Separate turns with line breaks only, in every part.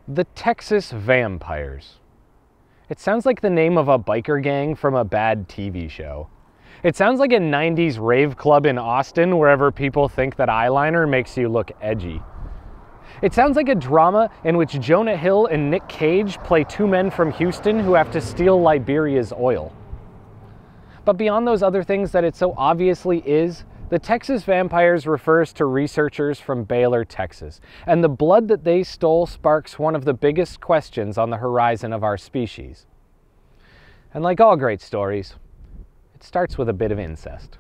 The Texas Vampires. It sounds like the name of a biker gang from a bad TV show. It sounds like a 90s rave club in Austin wherever people think that eyeliner makes you look edgy. It sounds like a drama in which Jonah Hill and Nick Cage play two men from Houston who have to steal Liberia's oil. But beyond those other things that it so obviously is, the Texas Vampires refers to researchers from Baylor, Texas, and the blood that they stole sparks one of the biggest questions on the horizon of our species. And like all great stories, it starts with a bit of incest.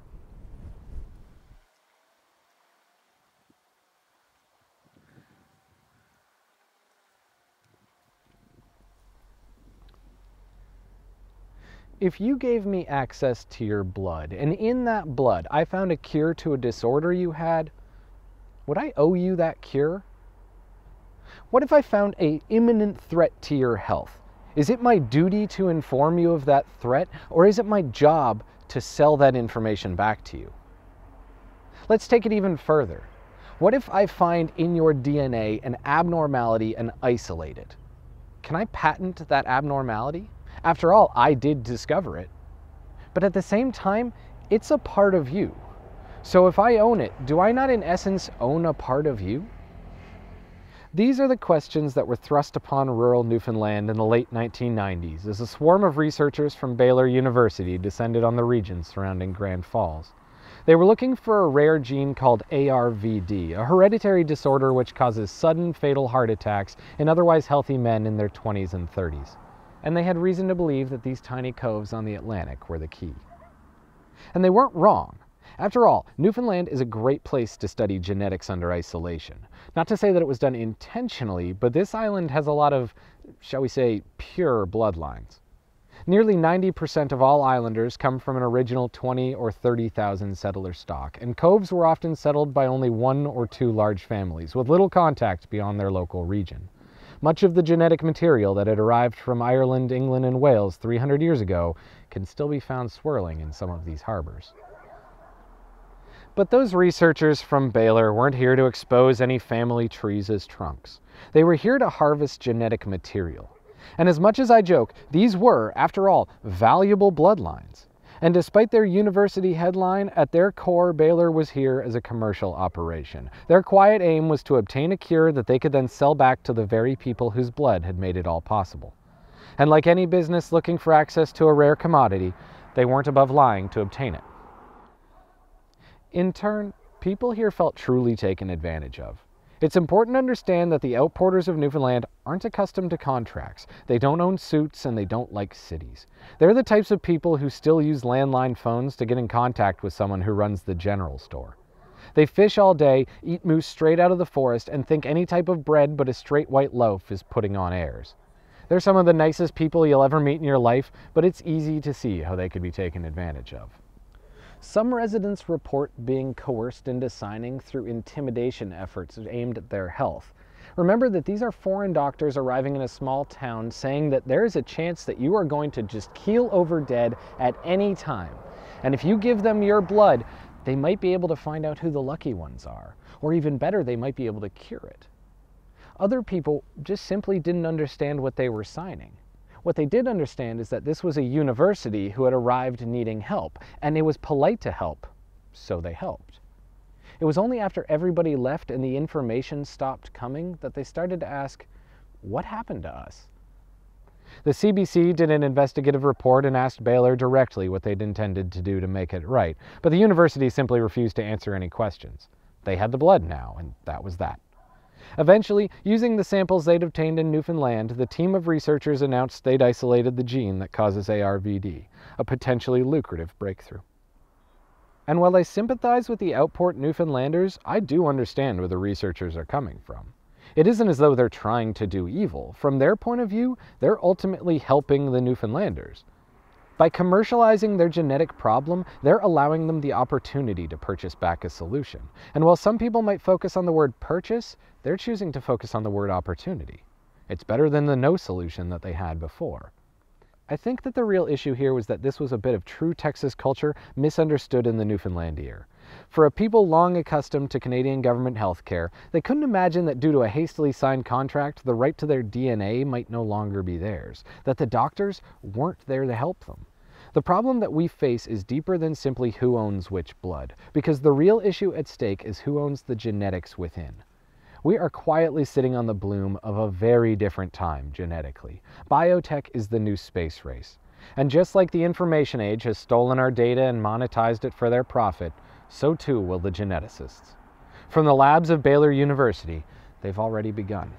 If you gave me access to your blood, and in that blood I found a cure to a disorder you had, would I owe you that cure? What if I found an imminent threat to your health? Is it my duty to inform you of that threat, or is it my job to sell that information back to you? Let's take it even further. What if I find in your DNA an abnormality and isolate it? Can I patent that abnormality? After all, I did discover it. But at the same time, it's a part of you. So if I own it, do I not in essence own a part of you? These are the questions that were thrust upon rural Newfoundland in the late 1990s as a swarm of researchers from Baylor University descended on the region surrounding Grand Falls. They were looking for a rare gene called ARVD, a hereditary disorder which causes sudden fatal heart attacks in otherwise healthy men in their 20s and 30s. And they had reason to believe that these tiny coves on the Atlantic were the key. And they weren't wrong. After all, Newfoundland is a great place to study genetics under isolation. Not to say that it was done intentionally, but this island has a lot of, shall we say, pure bloodlines. Nearly 90% of all islanders come from an original 20 or 30,000 settler stock, and coves were often settled by only one or two large families, with little contact beyond their local region. Much of the genetic material that had arrived from Ireland, England, and Wales 300 years ago can still be found swirling in some of these harbors. But those researchers from Baylor weren't here to expose any family trees as trunks. They were here to harvest genetic material. And as much as I joke, these were, after all, valuable bloodlines. And despite their university headline, at their core, Baylor was here as a commercial operation. Their quiet aim was to obtain a cure that they could then sell back to the very people whose blood had made it all possible. And like any business looking for access to a rare commodity, they weren't above lying to obtain it. In turn, people here felt truly taken advantage of. It's important to understand that the outporters of Newfoundland aren't accustomed to contracts. They don't own suits and they don't like cities. They're the types of people who still use landline phones to get in contact with someone who runs the general store. They fish all day, eat moose straight out of the forest, and think any type of bread but a straight white loaf is putting on airs. They're some of the nicest people you'll ever meet in your life, but it's easy to see how they could be taken advantage of. Some residents report being coerced into signing through intimidation efforts aimed at their health. Remember that these are foreign doctors arriving in a small town saying that there is a chance that you are going to just keel over dead at any time. And if you give them your blood, they might be able to find out who the lucky ones are. Or even better, they might be able to cure it. Other people just simply didn't understand what they were signing. What they did understand is that this was a university who had arrived needing help, and it was polite to help, so they helped. It was only after everybody left and the information stopped coming that they started to ask, what happened to us? The CBC did an investigative report and asked Baylor directly what they'd intended to do to make it right, but the university simply refused to answer any questions. They had the blood now, and that was that. Eventually, using the samples they'd obtained in Newfoundland, the team of researchers announced they'd isolated the gene that causes ARVD, a potentially lucrative breakthrough. And while I sympathize with the outport Newfoundlanders, I do understand where the researchers are coming from. It isn't as though they're trying to do evil. From their point of view, they're ultimately helping the Newfoundlanders. By commercializing their genetic problem, they're allowing them the opportunity to purchase back a solution. And while some people might focus on the word purchase, they're choosing to focus on the word opportunity. It's better than the no solution that they had before. I think that the real issue here was that this was a bit of true Texas culture misunderstood in the Newfoundland ear. For a people long accustomed to Canadian government health care, they couldn't imagine that due to a hastily signed contract, the right to their DNA might no longer be theirs, that the doctors weren't there to help them. The problem that we face is deeper than simply who owns which blood, because the real issue at stake is who owns the genetics within. We are quietly sitting on the bloom of a very different time genetically. Biotech is the new space race. And just like the information age has stolen our data and monetized it for their profit, so too will the geneticists. From the labs of Baylor University, they've already begun.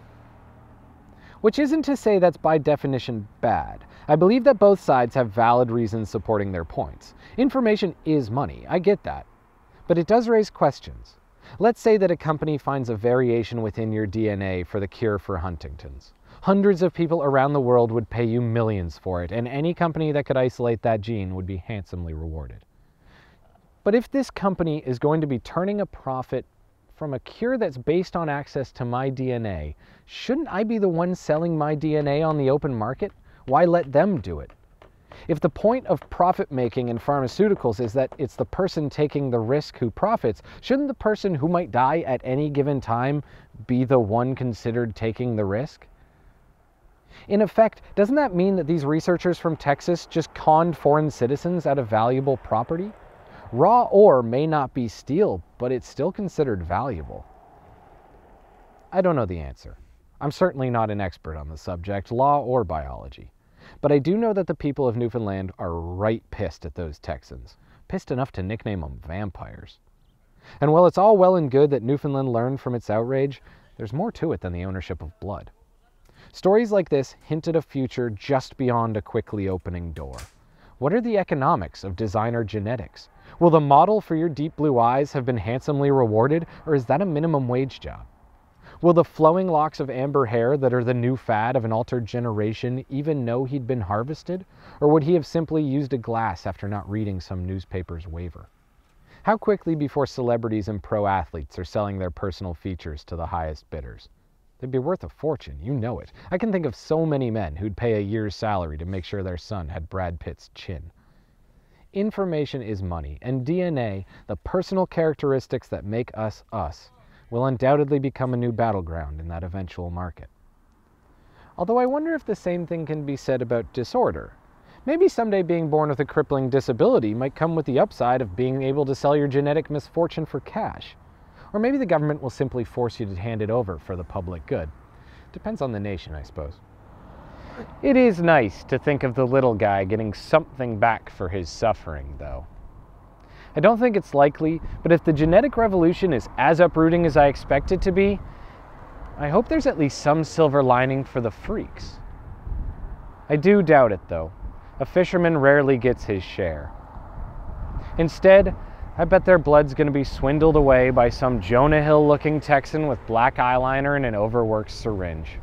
Which isn't to say that's by definition bad. I believe that both sides have valid reasons supporting their points. Information is money, I get that. But it does raise questions. Let's say that a company finds a variation within your DNA for the cure for Huntington's. Hundreds of people around the world would pay you millions for it, and any company that could isolate that gene would be handsomely rewarded. But if this company is going to be turning a profit from a cure that's based on access to my DNA, shouldn't I be the one selling my DNA on the open market? Why let them do it? If the point of profit making in pharmaceuticals is that it's the person taking the risk who profits, shouldn't the person who might die at any given time be the one considered taking the risk? In effect, doesn't that mean that these researchers from Texas just conned foreign citizens out of valuable property? Raw ore may not be steel, but it's still considered valuable. I don't know the answer. I'm certainly not an expert on the subject, law or biology. But I do know that the people of Newfoundland are right pissed at those Texans. Pissed enough to nickname them vampires. And while it's all well and good that Newfoundland learned from its outrage, there's more to it than the ownership of blood. Stories like this hint at a future just beyond a quickly opening door. What are the economics of designer genetics? Will the model for your deep blue eyes have been handsomely rewarded, or is that a minimum wage job? Will the flowing locks of amber hair that are the new fad of an altered generation even know he'd been harvested? Or would he have simply used a glass after not reading some newspaper's waiver? How quickly before celebrities and pro athletes are selling their personal features to the highest bidders? They'd be worth a fortune, you know it. I can think of so many men who'd pay a year's salary to make sure their son had Brad Pitt's chin. Information is money, and DNA, the personal characteristics that make us us, will undoubtedly become a new battleground in that eventual market. Although I wonder if the same thing can be said about disorder. Maybe someday being born with a crippling disability might come with the upside of being able to sell your genetic misfortune for cash. Or maybe the government will simply force you to hand it over for the public good. Depends on the nation, I suppose. It is nice to think of the little guy getting something back for his suffering, though. I don't think it's likely, but if the genetic revolution is as uprooting as I expect it to be, I hope there's at least some silver lining for the freaks. I do doubt it, though. A fisherman rarely gets his share. Instead, I bet their blood's going to be swindled away by some Jonah Hill-looking Texan with black eyeliner and an overworked syringe.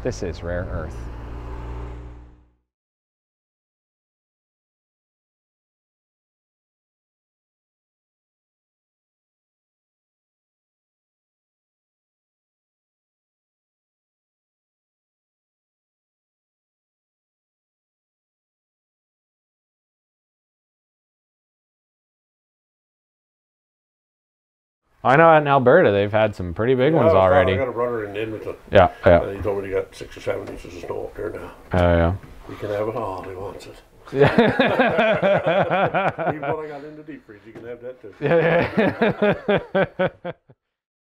This is Rare Earth. I know in Alberta they've had some pretty big ones already.
I got a brother in Edmonton.
Yeah.
He told me they got 6 or 7 inches of snow up there now.
Oh, yeah.
He can have it all he wants it.
Yeah.
Even when I got in the deep freeze, you can have that too.
Yeah.